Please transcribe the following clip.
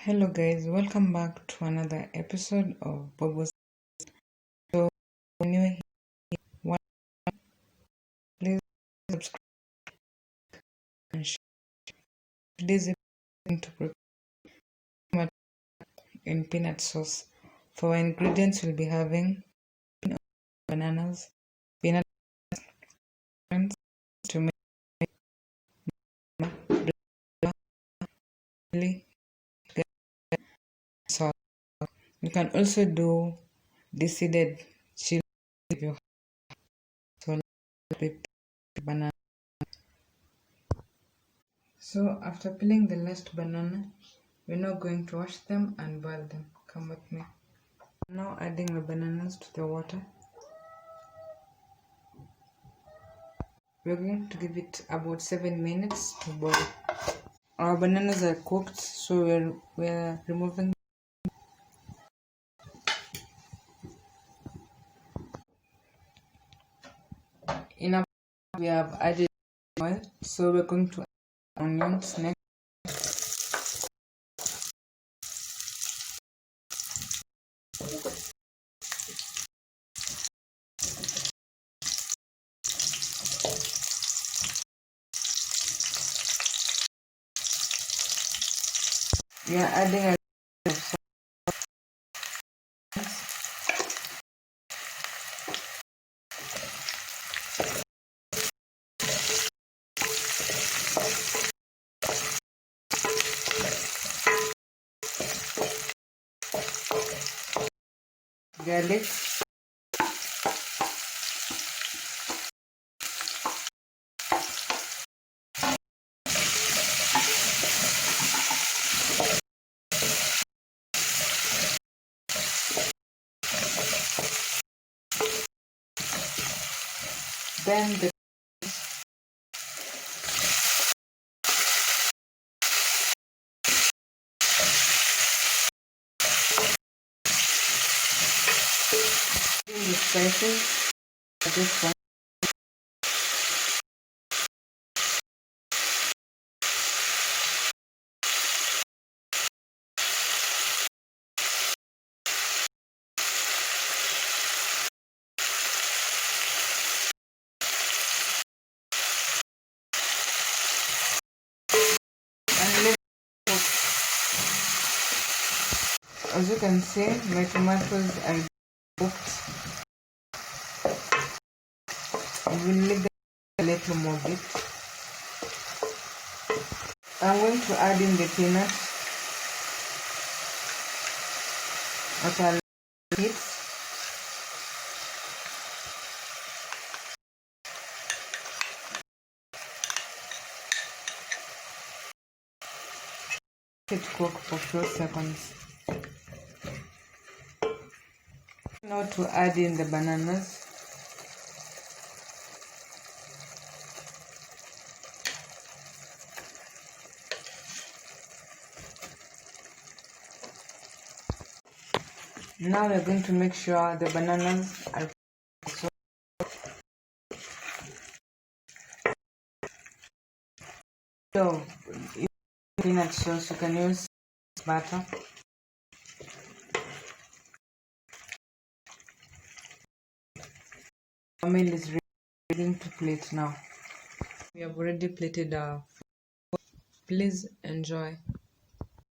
Hello guys, welcome back to another episode of BOBO'S. So when you're here, please subscribe and share. Today's episode to prepare in peanut sauce. For our ingredients, we'll be having bananas, peanut to make chili sauce. You can also do deseeded chili if you have banana. So after peeling the last banana, we're now going to wash them and boil them. Come with me. Now adding the bananas to the water. We're going to give it about 7 minutes to boil. Our bananas are cooked, so we're removing. In our we have added oil, so we're going to add onions next. We are adding a garlic, then the spices at this point. As you can see, my tomatoes are cooked. We'll leave them a little more bit. I'm going to add in the peanuts. Okay, I'll heat. Let it cook for a few seconds. Now to add in the bananas. Now we're going to make sure the bananas are so if peanut sauce, you can use butter. Our meal is ready to plate now. We have already plated our food. Please enjoy.